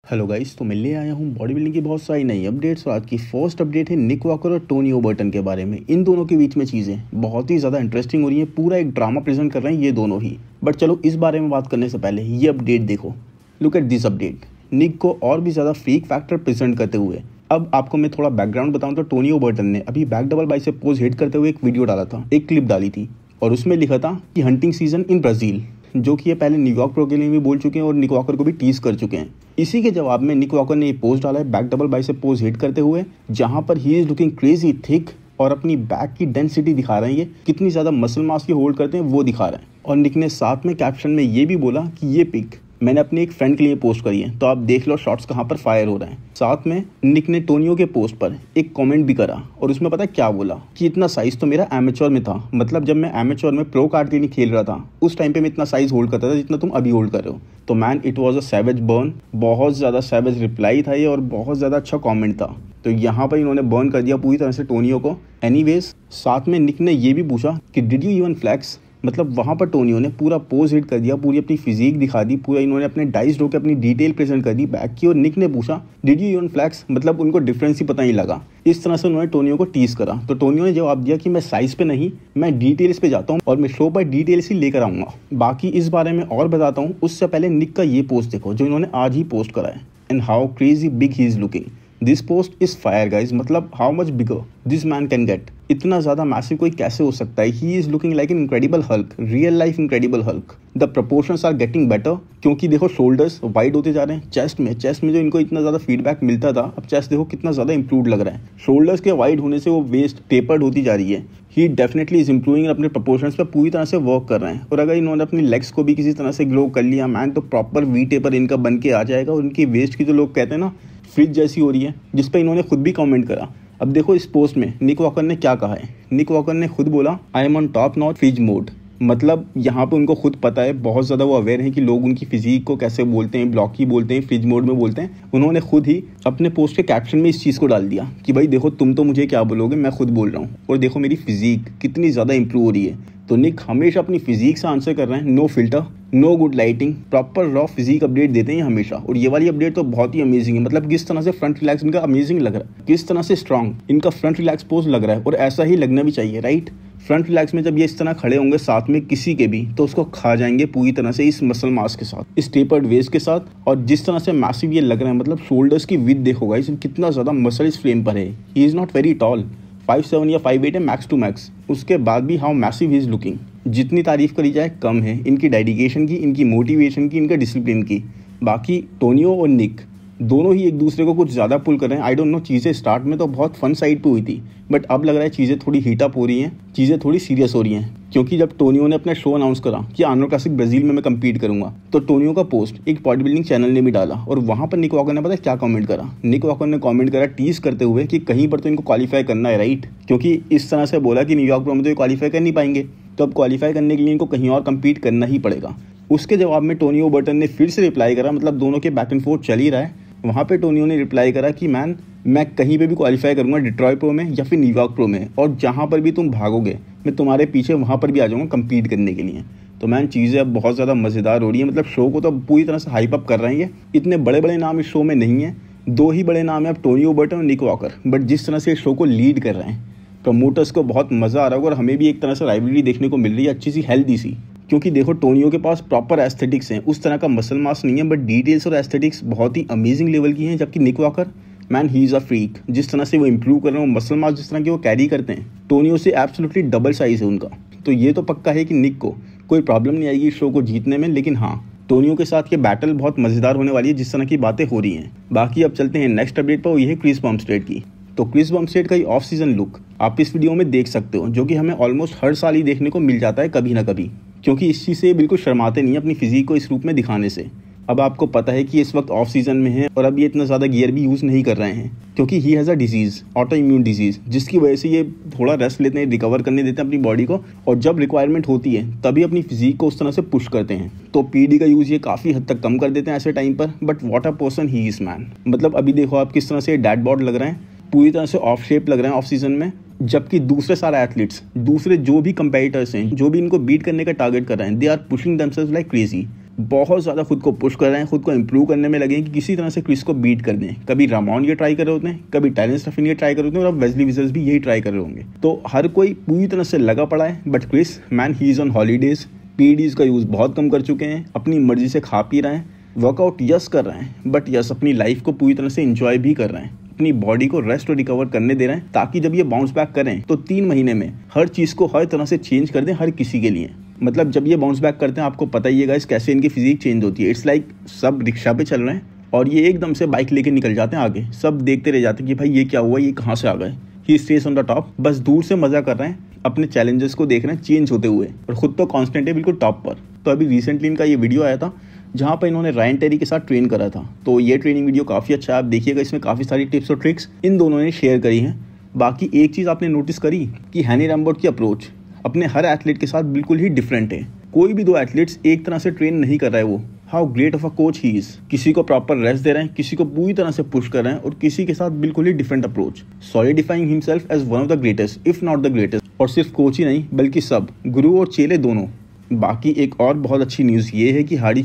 Hello guys, तो मैं ले आया हूँ बॉडी बिल्डिंग की बहुत सारी नई अपडेट्स। और आज की फर्स्ट अपडेट है निक वॉकर और टोनी ओबर्टन के बारे में। इन दोनों के बीच में चीज़ें बहुत ही ज़्यादा इंटरेस्टिंग हो रही हैं, पूरा एक ड्रामा प्रेजेंट कर रहे हैं ये दोनों ही। बट चलो इस बारे में बात करने से पहले ये अपडेट देखो। Look at this update. Nick को और भी ज़्यादा फ्रीक फैक्टर प्रेजेंट करते हुए अब आपको मैं थोड़ा बैकग्राउंड बताऊँ तो टोनी ओबर्टन ने अभी back double bicep pose hit करते हुए एक वीडियो डाला था, एक क्लिप डाली थी और उसमें लिखा था कि हंटिंग सीजन इन ब्राज़ील, जो कि ये पहले न्यूयॉर्क प्रो के लिए भी बोल चुके हैं और निक वॉकर को भी टीज कर चुके हैं। इसी के जवाब में निक वॉकर ने ये पोस्ट डाला है back double bicep pose hit करते हुए, जहां पर ही इज लुकिंग क्रेजी थिक और अपनी बैक की डेंसिटी दिखा रहे हैं, ये कितनी ज़्यादा मसल मास की होल्ड करते हैं वो दिखा रहे हैं। और निक ने साथ में कैप्शन में ये भी बोला कि ये पिक मैंने अपने एक फ्रेंड के लिए पोस्ट करी है, तो आप देख लो शॉट्स कहाँ पर फायर हो रहे हैं। साथ में निक ने टोनियो के पोस्ट पर एक कमेंट भी करा और उसमें पता है क्या बोला कि इतना साइज तो मेरा एमेच्योर में था, मतलब जब मैं एमेच्योर में प्रो कार्ड के लिए खेल रहा था उस टाइम पे मैं इतना साइज होल्ड करता था जितना तुम अभी होल्ड कर रहे हो। तो man it was a savage burn, बहुत ज़्यादा सैवेज रिप्लाई था ये और बहुत ज़्यादा अच्छा कॉमेंट था। तो यहाँ पर इन्होंने बर्न कर दिया पूरी तरह से टोनियो को। एनीवेज साथ में निक ने ये भी पूछा कि डिड यू इवन फ्लैक्स, मतलब वहाँ पर टोनियो ने पूरा पोज हिट कर दिया, पूरी अपनी फिजिक दिखा दी, पूरा इन्होंने अपने डाइस होकर अपनी डिटेल प्रेजेंट कर दी बैक की। और निक ने पूछा डिड यू इवन फ्लैक्स, मतलब उनको डिफरेंस ही पता नहीं लगा। इस तरह से उन्होंने टोनियो को टीज करा। तो टोनियो ने जवाब दिया कि मैं साइज पे नहीं, मैं डिटेल्स पे जाता हूँ और मैं शो पर डिटेल्स ही लेकर आऊँगा। बाकी इस बारे में और बताता हूँ, उससे पहले निक का ये पोस्ट देखो जो इन्होंने आज ही पोस्ट करा है। And how crazy big he is looking. This post is fire guys, मतलब how much bigger this man can get. इतना ज्यादा मैसिव कोई कैसे हो सकता है। He is looking like an incredible Hulk, real life incredible Hulk. The proportions are getting better, क्योंकि देखो शोल्डर्स वाइड होते जा रहे हैं। चेस्ट में जो इनको इतना ज्यादा फीडबैक मिलता था, अब चेस्ट देखो कितना ज्यादा इंप्रूव लग रहा है। शोल्डर्स के वाइड होने से वो वेस्ट टेपर्ड होती जा रही है। ही डेफिनेटली इज इंप्रूविंग, अपने प्रपोर्शंस पे पूरी तरह से वर्क कर रहे हैं। और अगर इन्होंने अपनी लेग्स को भी किसी तरह से ग्लो कर लिया मैन, तो प्रॉपर वी टेपर इनका बन के आ जाएगा। और उनकी वेस्ट की जो लोग कहते हैं ना फ्रिज जैसी हो रही है, जिस पर इन्होंने खुद भी कमेंट करा। अब देखो इस पोस्ट में निक वॉकर ने क्या कहा है। निक वॉकर ने खुद बोला I am on top not fridge mode, मतलब यहाँ पे उनको खुद पता है, बहुत ज़्यादा वो अवेयर है कि लोग उनकी फिजिक को कैसे बोलते हैं, ब्लॉकी बोलते हैं, फ्रिज मोड में बोलते हैं। उन्होंने खुद ही अपने पोस्ट के कैप्शन में इस चीज़ को डाल दिया कि भाई देखो तुम तो मुझे क्या बोलोगे, मैं खुद बोल रहा हूँ और देखो मेरी फिजिक कितनी ज़्यादा इंप्रूव हो रही है। तो निक हमेशा अपनी फिजिक से आंसर कर रहे हैं, no filter, no good lighting, proper raw physique update देते हैं हमेशा। और ये वाली अपडेट तो बहुत ही अमेजिंग है, मतलब किस तरह से फ्रंट रिलैक्स इनका अमेजिंग लग रहा है, किस तरह से स्ट्रॉन्ग इनका फ्रंट रिलैक्स पोज लग रहा है। और ऐसा ही लगना भी चाहिए, राइट। फ्रंट रिलैक्स में जब ये इस तरह खड़े होंगे साथ में किसी के भी, तो उसको खा जाएंगे पूरी तरह से इस मसल मास के साथ, इस टेपर्ड वेस्ट के साथ। और जिस तरह से मैसिव ये लग रहा है, मतलब शोल्डर्स की विड्थ देखो गाइस, कितना ज़्यादा मसल इस फ्रेम पर है। He is not very tall, 5'7" या 5'8" है मैक्स टू मैक्स, उसके बाद भी how massive he is looking. जितनी तारीफ करी जाए कम है इनकी डेडिकेशन की, इनकी मोटिवेशन की, इनका डिसिप्लिन की। बाकी टोनियो और निक दोनों ही एक दूसरे को कुछ ज़्यादा पुल कर रहे हैं। आई डोंट नो, चीज़ें स्टार्ट में तो बहुत फन साइड पे हुई थी, बट अब लग रहा है चीज़ें थोड़ी हीट अप हो रही हैं, चीज़ें थोड़ी सीरियस हो रही हैं। क्योंकि जब टोनियो ने अपना शो अनाउंस करा कि आर्नोल्ड क्लासिक ब्राज़ील में मैं कम्पीट करूंगा, तो टोनियो का पोस्ट एक बॉडी बिल्डिंग चैनल ने भी डाला और वहाँ पर निक वॉकर ने पता है क्या कमेंट करा। निक वॉकर ने कमेंट करा टीज करते हुए कि कहीं पर तो इनको क्वालिफाई करना है, राइट। क्योंकि इस तरह से बोला कि न्यूयॉर्क प्रो में तो ये क्वालिफाई कर नहीं पाएंगे, तो अब क्वालिफाई करने के लिए इनको कहीं और कम्पीट करना ही पड़ेगा। उसके जवाब में टोनी ओबर्टन ने फिर से रिप्लाई करा, मतलब दोनों के बैक एंड फोर्थ चल ही रहा है। वहाँ पे टोनियो ने रिप्लाई करा कि मैन मैं कहीं पे भी क्वालिफाई करूँगा, डिट्रॉयट प्रो में या फिर न्यूयॉर्क प्रो में, और जहाँ पर भी तुम भागोगे मैं तुम्हारे पीछे वहाँ पर भी आ जाऊँगा कम्पीट करने के लिए। तो मैन चीज़ें अब बहुत ज़्यादा मज़ेदार हो रही है, मतलब शो को तो पूरी तरह से हाइप अप कर रहे हैं। इतने बड़े बड़े नाम इस शो में नहीं है, दो ही बड़े नाम है अब, टोनी ओबर्टन और निक वॉकर। बट जिस तरह से इस शो को लीड कर रहे हैं, प्रमोटर्स को बहुत मज़ा आ रहा होगा और हमें भी एक तरह से राइवलरी देखने को मिल रही है, अच्छी सी हेल्दी सी। क्योंकि देखो टोनियो के पास प्रॉपर एस्थेटिक्स हैं, उस तरह का मसल मास नहीं है, बट डिटेल्स और एस्थेटिक्स बहुत ही अमेजिंग लेवल की हैं। जबकि Nick Walker man he is a freak, जिस तरह से वो इंप्रूव कर रहे हैं, मसल मास जिस तरह की वो कैरी करते हैं, टोनियो से एब्सोल्युटली डबल साइज है उनका। तो ये तो पक्का है कि निक को कोई प्रॉब्लम नहीं आएगी इस शो को जीतने में। लेकिन हाँ, टोनियो के साथ ये बैटल बहुत मज़ेदार होने वाली है जिस तरह की बातें हो रही हैं। बाकी अब चलते हैं नेक्स्ट अपडेट पर, वो ये है क्रिस बम्पस्टेड की। तो क्रिस बम्पस्टेड का ऑफ सीजन लुक आप इस वीडियो में देख सकते हो, जो कि हमें ऑलमोस्ट हर साल ही देखने को मिल जाता है कभी ना कभी, क्योंकि इस चीज़ से बिल्कुल शर्माते नहीं है अपनी फिजिक को इस रूप में दिखाने से। अब आपको पता है कि इस वक्त ऑफ सीजन में है और अब ये इतना ज़्यादा गियर भी यूज़ नहीं कर रहे हैं, क्योंकि he has a disease, auto immune disease, जिसकी वजह से ये थोड़ा रेस्ट लेते हैं, रिकवर करने देते हैं अपनी बॉडी को, और जब रिक्वायरमेंट होती है तभी अपनी फिजिक को उस तरह से पुश करते हैं। तो पीडी का यूज़ ये काफ़ी हद तक कम कर देते हैं ऐसे टाइम पर। But what a person he is man, मतलब अभी देखो आप किस तरह से डैड बॉड लग रहे हैं, पूरी तरह से ऑफ शेप लग रहे हैं ऑफ सीजन में। जबकि दूसरे सारे एथलीट्स, दूसरे जो भी कंपेटिटर्स हैं, जो भी इनको बीट करने का टारगेट कर रहे हैं, they are pushing themselves like crazy. बहुत ज़्यादा खुद को पुश कर रहे हैं, खुद को इंप्रूव करने में लगे हैं कि किसी तरह से क्रिस को बीट कर दें। कभी रामॉन ये ट्राई कर रहे होते हैं, कभी टायरन स्टफिन ये ट्राई कर रहे होते हैं, और अब वेस्ली विजर्स भी यही ट्राई कर रहे होंगे। तो हर कोई पूरी तरह से लगा पड़ा है, but Chris man he is on holidays. PEDs का यूज़ बहुत कम कर चुके हैं, अपनी मर्जी से खा पी रहे हैं, वर्कआउट यस कर रहे हैं, बट यस अपनी लाइफ को पूरी तरह से इंजॉय भी कर रहे हैं, अपनी बॉडी को रेस्ट और रिकवर करने दे रहे हैं, ताकि जब ये बाउंस बैक करें तो 3 महीने में हर चीज़ को हर तरह से चेंज कर दें हर किसी के लिए। मतलब जब ये बाउंस बैक करते हैं, आपको पता ही है गाइस कैसे इनकी फिजिक चेंज होती है। इट्स लाइक सब रिक्शा पे चल रहे हैं और ये एकदम से बाइक लेके निकल जाते हैं आगे, सब देखते रह जाते हैं कि भाई ये क्या हुआ, ये कहाँ से आ गए। ही स्टेज ऑन द टॉप, बस दूर से मजा कर रहे हैं, अपने चैलेंजेस को देख रहे हैं चेंज होते हुए, और खुद तो कॉन्स्टेंट है बिल्कुल टॉप पर। तो अभी रिसेंटली इनका ये वीडियो आया था जहाँ पर इन्होंने रायन टेरी के साथ ट्रेन करा था। तो ये ट्रेनिंग वीडियो काफ़ी अच्छा है, आप देखिएगा, इसमें काफ़ी सारी टिप्स और ट्रिक्स इन दोनों ने शेयर करी हैं। बाकी एक चीज़ आपने नोटिस करी कि हैनी रैम्बोर्ट की अप्रोच अपने हर एथलीट के साथ बिल्कुल ही डिफरेंट है। कोई भी 2 एथलीट्स एक तरह से ट्रेन नहीं कर रहा है वो। How great of a coach he is. किसी को प्रॉपर रेस्ट दे रहे हैं, किसी को पूरी तरह से पुश कर रहे हैं, और किसी के साथ बिल्कुल ही different approach, solidifying himself as one of the greatest if not the greatest. और सिर्फ कोच ही नहीं बल्कि सब, गुरु और चेले दोनों। बाकी एक और बहुत अच्छी न्यूज़ ये है कि हार्डी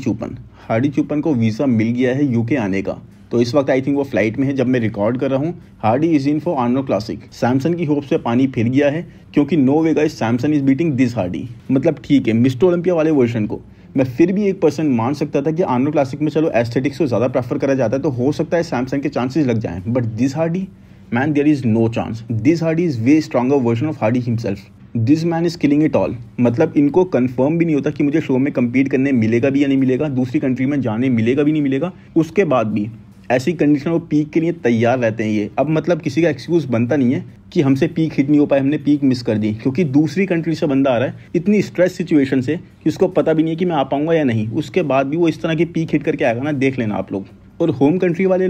चूपन को वीज़ा मिल गया है यूके आने का। तो इस वक्त आई थिंक वो फ्लाइट में है जब मैं रिकॉर्ड कर रहा हूँ। Hardy is in for Arnold Classic. Samson की होप से पानी फिर गया है, क्योंकि no way guys Samson is beating this Hardy. मतलब ठीक है, मिस्टर ओलंपिया वाले वर्जन को मैं फिर भी 1% मान सकता था कि आर्नोल्ड क्लासिक में चलो एस्थेटिक्स को ज़्यादा प्रेफर करा जाता है, तो हो सकता है सैमसन के चांसेस लग जाएं, but this Hardy man there is no chance. This Hardy is way stronger version of Hardy himself. This man is killing it all. मतलब इनको कंफर्म भी नहीं होता कि मुझे शो में कम्पीट करने मिलेगा भी या नहीं मिलेगा, दूसरी कंट्री में जाने मिलेगा भी नहीं मिलेगा, उसके बाद भी ऐसी कंडीशन वो पीक के लिए तैयार रहते हैं ये। अब मतलब किसी का एक्सक्यूज़ बनता नहीं है कि हमसे पीक हिट नहीं हो पाए, हमने पीक मिस कर दी, क्योंकि दूसरी कंट्री से बंदा आ रहा है इतनी स्ट्रेस सिचुएशन से कि उसको पता भी नहीं है कि मैं आ पाऊंगा या नहीं, उसके बाद भी वो इस तरह की पीक हिट करके आएगा ना, देख लेना आप लोग। और होम कंट्री वाले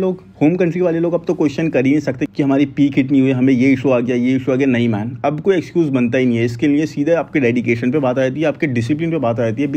लोग अब तो क्वेश्चन कर ही नहीं सकते कि हमारी पीक हिट नहीं हुई, हमें ये इशू आ गया, ये इशू आ गया। नहीं मैन, अब कोई एक्सक्यूज़ बनता ही नहीं है। इसके लिए सीधे आपके डेडिकेशन पे बात आ जाती है, आपके डिसिप्लिन पे बात आ जाती है।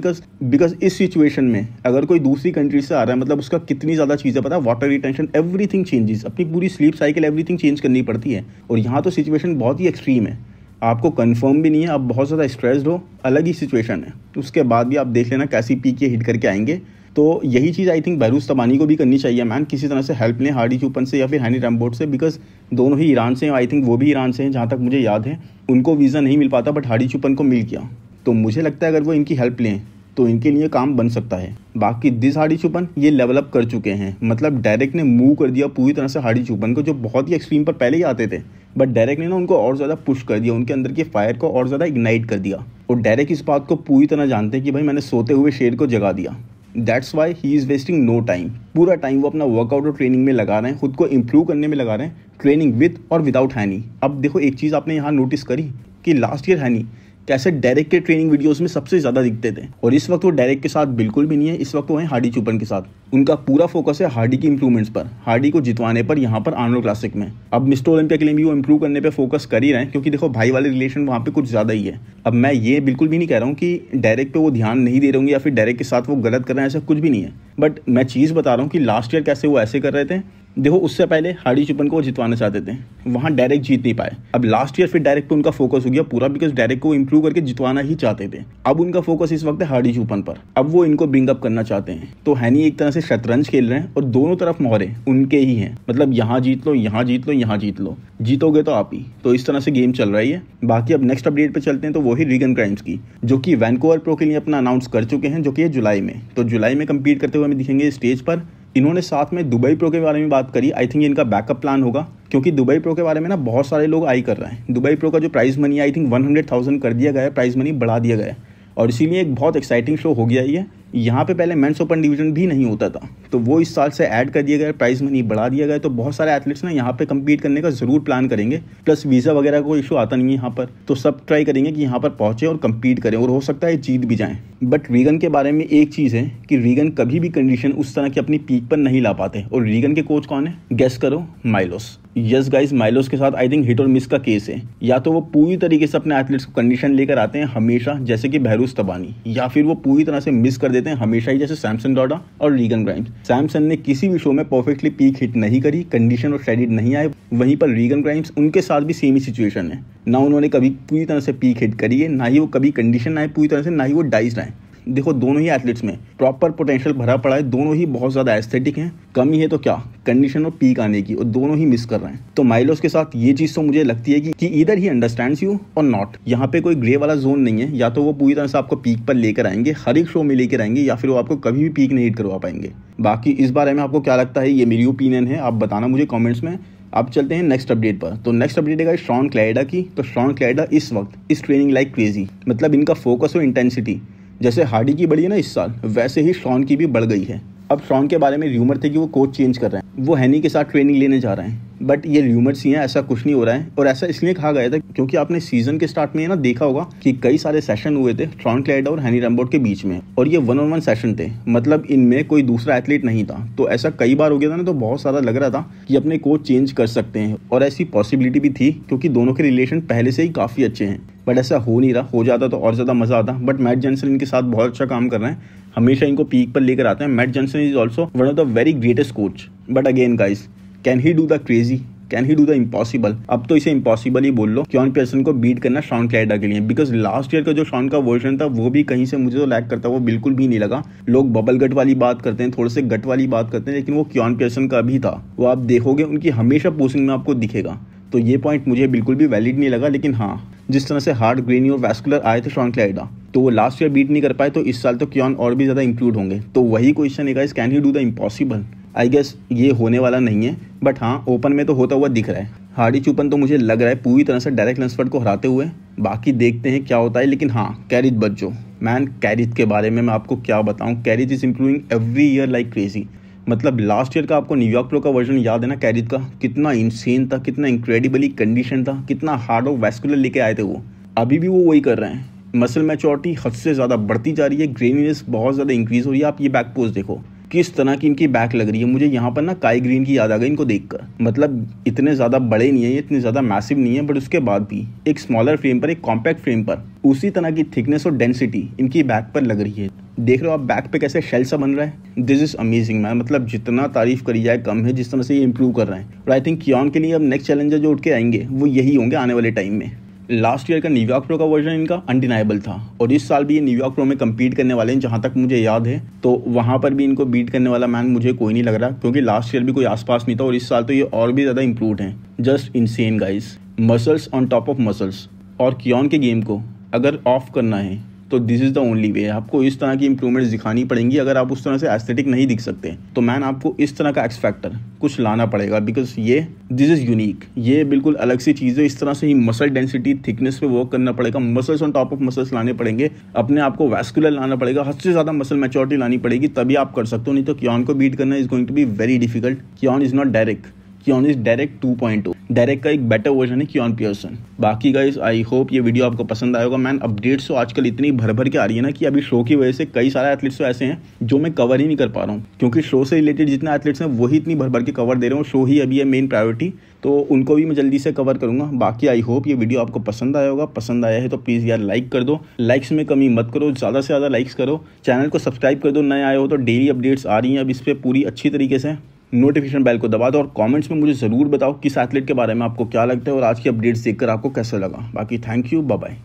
बिकॉज इस सिचुएशन में अगर कोई दूसरी कंट्री से आ रहा है, मतलब उसका कितनी ज़्यादा चीज़ें पता है, वाटर रिटेंशन, एवरीथिंग चेंजेस, अपनी पूरी स्लीप साइकिल एवरीथिंग चेंज करनी पड़ती है। और यहाँ तो सिचुएशन बहुत ही एक्सट्रीम है, आपको कंफर्म भी नहीं है, आप बहुत ज़्यादा स्ट्रेस्ड हो, अलग ही सिचुएशन है। उसके बाद भी आप देख लेना कैसी पीक ये हिट करके आएंगे। तो यही चीज़ आई थिंक बहरूज तबानी को भी करनी चाहिए मैन, किसी तरह से हेल्प लें हार्डी चूपन से या फिर हैनी रैम्बोर्ट से, बिकॉज दोनों ही ईरान से हैं। आई थिंक वो भी ईरान से हैं जहाँ तक मुझे याद है। उनको वीज़ा नहीं मिल पाता, बट हार्डी चूपन को मिल गया। तो मुझे लगता है अगर वो इनकी हेल्प लें तो इनके लिए काम बन सकता है। बाकी दिस हार्डी चूपन ये लेवल अप कर चुके हैं, मतलब डायरेक्ट ने मूव कर दिया पूरी तरह से हार्डी चूपन को, जो बहुत ही एक्सट्रीम पर पहले ही आते थे, बट डायरेक्ट ने ना उनको और ज़्यादा पुश कर दिया, उनके अंदर के फायर को और ज़्यादा इग्नाइट कर दिया। और डायरेक्ट इस बात को पूरी तरह जानते हैं कि भाई मैंने सोते हुए शेर को जगा दिया। That's why he is wasting no time. पूरा टाइम वो अपना वर्कआउट और ट्रेनिंग में लगा रहे हैं, खुद को इंप्रूव करने में लगा रहे हैं, ट्रेनिंग विद और विदाउट हैनी। अब देखो एक चीज़ आपने यहाँ नोटिस करी कि लास्ट ईयर हैनी कैसे डायरेक्ट के ट्रेनिंग वीडियोस में सबसे ज़्यादा दिखते थे, और इस वक्त वो डायरेक्ट के साथ बिल्कुल भी नहीं है। इस वक्त वो है हार्डी चूपन के साथ। उनका पूरा फोकस है हार्डी की इंप्रूवमेंट्स पर, हार्डी को जितवाने पर यहाँ पर आर्नोल्ड क्लासिक में। अब मिस्टर ओलंपिया के लिए भी वो इंप्रूव करने पे फोकस कर ही रहे हैं, क्योंकि देखो भाई वाले रिलेशन वहाँ पे कुछ ज़्यादा ही है। अब मैं ये बिल्कुल भी नहीं कह रहा हूँ कि डायरेक्ट पे वो ध्यान नहीं दे रहे होंगे या फिर डायरेक्ट के साथ वो गलत कर रहे हैं, ऐसा कुछ भी नहीं है। बट मैं चीज़ बता रहा हूँ कि लास्ट ईयर कैसे वो ऐसे कर रहे थे। देखो उससे पहले हार्डी चूपन को वो जितवाना चाहते थे, वहाँ डायरेक्ट जीत नहीं पाए। अब लास्ट ईयर फिर डायरेक्ट पे उनका फोकस हो गया पूरा, बिकॉज डायरेक्ट को इंप्रूव करके जितवाना ही चाहते थे। अब उनका फोकस इस वक्त है हार्डी चूपन पर, अब वो इनको ब्रिंग अप करना चाहते हैं। तो हैनी एक तरह से शतरंज खेल रहे हैं और दोनों तरफ मोहरे उनके ही हैं, मतलब यहाँ जीत लो, यहाँ जीत लो, यहाँ जीत लो, जीतोगे तो आप ही। तो इस तरह से गेम चल रही है। बाकी अब नेक्स्ट अपडेट पे चलते हैं, तो वही रीगन ग्राइम्स की, जो कि वैंकूवर प्रो के लिए अपना अनाउंस कर चुके हैं, जो कि जुलाई में। तो जुलाई में कम्पीट करते हुए हमें दिखेंगे स्टेज पर। इन्होंने साथ में दुबई प्रो के बारे में बात करी। आई थिंक इनका बैकअप प्लान होगा, क्योंकि दुबई प्रो के बारे में ना बहुत सारे लोग आई कर रहे हैं। दुबई प्रो का जो प्राइस मनी आई थिंक 100,000 कर दिया गया है, प्राइस मनी बढ़ा दिया गया है, और इसीलिए एक बहुत एक्साइटिंग शो हो गया ये। यहाँ पे पहले मेंस ओपन डिवीजन भी नहीं होता था, तो वो इस साल से ऐड कर दिया गया, प्राइस मनी बढ़ा दिया गया। तो बहुत सारे एथलीट्स ना यहाँ पे कम्पीट करने का जरूर प्लान करेंगे। प्लस वीज़ा वगैरह को इशू आता नहीं है यहाँ पर, तो सब ट्राई करेंगे कि यहाँ पर पहुँचे और कम्पीट करें, और हो सकता है जीत भी जाएँ। बट रीगन के बारे में एक चीज़ है कि रीगन कभी भी कंडीशन उस तरह की अपनी पीक पर नहीं ला पाते। और रीगन के कोच कौन है, गेस करो, माइलोस। यस गाइस, माइलोस के साथ आई थिंक हिट और मिस का केस है। या तो वो पूरी तरीके से अपने एथलीट्स को कंडीशन लेकर आते हैं हमेशा, जैसे कि बहरूज तबानी, या फिर वो पूरी तरह से मिस कर देते हैं हमेशा ही, जैसे सैमसन डॉडा और रीगन ग्राइम्स। सैमसन ने किसी भी शो में परफेक्टली पीक हिट नहीं करी, कंडीशन और शेडिड नहीं आए। वहीं पर रीगन ग्राइम्स, उनके साथ भी सेम ही सिचुएशन है, ना उन्होंने कभी पूरी तरह से पीक हिट करी है, ना ही वो कभी कंडीशन आए पूरी तरह से, ना ही वो डाइज आए। देखो दोनों ही एथलीट्स में प्रॉपर पोटेंशियल भरा पड़ा है, दोनों ही बहुत ज़्यादा एस्थेटिक हैं। कमी है तो क्या, कंडीशन और पीक आने की, और दोनों ही मिस कर रहे हैं। तो माइलोस के साथ ये चीज़ तो मुझे लगती है कि इधर ही अंडरस्टैंड्स यू और नॉट। यहाँ पे कोई ग्रे वाला जोन नहीं है, या तो वो पूरी तरह से आपको पीक पर लेकर आएंगे, हर एक शो में लेकर आएंगे, या फिर वो आपको कभी भी पीक नहीं हिट करवा पाएंगे। बाकी इस बारे में आपको क्या लगता है, ये मेरी ओपिनियन है, आप बताना मुझे कमेंट्स में। अब चलते हैं नेक्स्ट अपडेट पर। तो नेक्स्ट अपडेट है शॉन क्लाइडा की। तो शॉन क्लाइडा इस वक्त इस ट्रेनिंग लाइक क्रेजी, मतलब इनका फोकस और इंटेंसिटी जैसे हार्डी की बढ़ी है ना इस साल, वैसे ही शॉन की भी बढ़ गई है। अब शॉन के बारे में र्यूमर थे कि वो कोच चेंज कर रहे हैं, वो हैनी के साथ ट्रेनिंग लेने जा रहे हैं, बट ये र्यूमर्स ही हैं, ऐसा कुछ नहीं हो रहा है। और ऐसा इसलिए कहा गया था क्योंकि आपने सीजन के स्टार्ट में ना देखा होगा कि कई सारे सेशन हुए थे शॉन क्लाइडा और हैनी रैम्बोर्ट के बीच में, और ये 1-on-1 सेशन थे, मतलब इनमें कोई दूसरा एथलीट नहीं था। तो ऐसा कई बार हो गया था ना, तो बहुत सारा लग रहा था कि अपने कोच चेंज कर सकते हैं, और ऐसी पॉसिबिलिटी भी थी क्योंकि दोनों के रिलेशन पहले से ही काफ़ी अच्छे हैं। बट ऐसा हो नहीं रहा, हो जाता तो और ज़्यादा मज़ा आता। बट मैट जॉनसन इनके साथ बहुत अच्छा काम कर रहे हैं, हमेशा इनको पीक पर लेकर आते हैं। Matt Johnson is also one of the very greatest coach. But again guys, can he do the crazy, can he do the impossible? अब तो इसे इम्पॉसिबल ही बोल लो, क्योन पियर्सन को बीट करना शॉन क्लाइडा के लिए। बिकॉज लास्ट ईयर का जो शॉन का वर्जन था वो भी कहीं से मुझे तो लैग करता, वो बिल्कुल भी नहीं लगा। लोग बबल गट वाली बात करते हैं, थोड़े से गट वाली बात करते हैं, लेकिन वो क्योन पियर्सन का भी था। वो आप देखोगे उनकी हमेशा पोस्टिंग में आपको दिखेगा। तो ये पॉइंट मुझे बिल्कुल भी वैलिड नहीं लगा। लेकिन हाँ, जिस तरह से हार्ड, ग्रेनी और वैस्कुलर आए थे शॉन क्लाइडा, तो वो लास्ट ईयर बीट नहीं कर पाए, तो इस साल तो क्योन और भी ज़्यादा इंक्लूड होंगे। तो वही क्वेश्चन है guys, can he do the impossible? I guess ये होने वाला नहीं है, बट हाँ ओपन में तो होता हुआ दिख रहा है। हार्डी चुपन तो मुझे लग रहा है पूरी तरह से डायरेक्ट लंसफर्ड को हराते हुए, बाकी देखते हैं क्या होता है। लेकिन हाँ, कैरिथ बच्चो, मैन कैरिथ के बारे में मैं आपको क्या बताऊँ, Kerith is improving every year like crazy. मतलब लास्ट ईयर का आपको न्यूयॉर्क प्रो का वर्जन याद है ना कैरिथ का, कितना इंसेन था, कितना इनक्रेडिबली कंडीशन था, कितना हार्ड और वैस्कुलर लेके आए थे वो। अभी भी वो वही कर रहे हैं। मसल मैच्योरिटी हद से ज़्यादा बढ़ती जा रही है, ग्रेनीनेस बहुत ज़्यादा इंक्रीज हो रही है। आप ये बैक पोज देखो किस तरह की इनकी बैक लग रही है। मुझे यहाँ पर ना काई ग्रीन की याद आ गई इनको देखकर। मतलब इतने ज़्यादा बड़े नहीं है, ये इतने ज़्यादा मैसिव नहीं है, बट उसके बाद भी एक स्मॉलर फ्रेम पर, एक कॉम्पैक्ट फ्रेम पर उसी तरह की थिकनेस और डेंसिटी इनकी बैक पर लग रही है। देख रहे हो आप बैक पे कैसे शेल सा बन रहा है। दिस इज अमेजिंग मैन, मतलब जितना तारीफ करी जाए कम है, जिस तरह से ये इंप्रूव कर रहे हैं। और आई थिंक क्योन के लिए अब नेक्स्ट चैलेंजर जो उठ के आएंगे वो यही होंगे आने वाले टाइम में। लास्ट ईयर का न्यूयॉर्क प्रो का वर्जन इनका अनडिनाइबल था, और इस साल भी ये न्यूयॉर्क प्रो में कम्पीट करने वाले हैं जहाँ तक मुझे याद है। तो वहाँ पर भी इनको बीट करने वाला मैन मुझे कोई नहीं लग रहा, क्योंकि लास्ट ईयर भी कोई आसपास नहीं था, और इस साल तो ये और भी ज़्यादा इंप्रूव्ड हैं। Just insane guys, muscles on top of muscles. और क्योन के गेम को अगर ऑफ करना है तो this is the only way. आपको इस तरह की इंप्रूवमेंट्स दिखानी पड़ेंगी। अगर आप उस तरह से एस्थेटिक नहीं दिख सकते तो मैन आपको इस तरह का एक्स फैक्टर कुछ लाना पड़ेगा, बिकॉज ये दिस इज़ यूनिक, ये बिल्कुल अलग सी चीज़ है। इस तरह से ही मसल डेंसिटी, थिकनेस पे वर्क करना पड़ेगा, muscles on top of muscles लाने पड़ेंगे, अपने आप को वैस्कुलर लाना पड़ेगा, हद से ज़्यादा मसल मैच्योरिटी लानी पड़ेगी, तभी आप कर सकते हो। नहीं तो क्योन को बीट करना is going to be very difficult. Keone is not Derek, Keone is Derek 2.0, Derek का एक बेटर वर्जन है क्योन पियर्सन। बाकी गाइस आई होप ये वीडियो आपको पसंद आएगा। मैन अपडेट्स तो आजकल इतनी भर भर के आ रही है ना कि अभी शो की वजह से कई सारे एथलीट्स तो ऐसे हैं जो मैं कवर ही नहीं कर पा रहा हूँ, क्योंकि शो से रिलेटेड जितने एथलीट्स हैं वही इतनी भर भर के कवर दे रहे हो। शो ही अभी है मेन प्रायोरिटी, तो उनको भी मैं जल्दी से कवर करूंगा। बाकी आई होप ये वीडियो आपको पसंद आया होगा। पसंद आया है तो प्लीज़ यार लाइक कर दो, लाइक्स में कमी मत करो, ज़्यादा से ज़्यादा लाइक्स करो। चैनल को सब्सक्राइब कर दो, नए आए हो तो डेली अपडेट्स आ रही हैं अब इस पर पूरी अच्छी तरीके से। नोटिफिकेशन बेल को दबा दो, और कमेंट्स में मुझे ज़रूर बताओ किस एथलीट के बारे में आपको क्या लगता है और आज की अपडेट्स देखकर आपको कैसा लगा। बाकी थैंक यू, बाय बाय।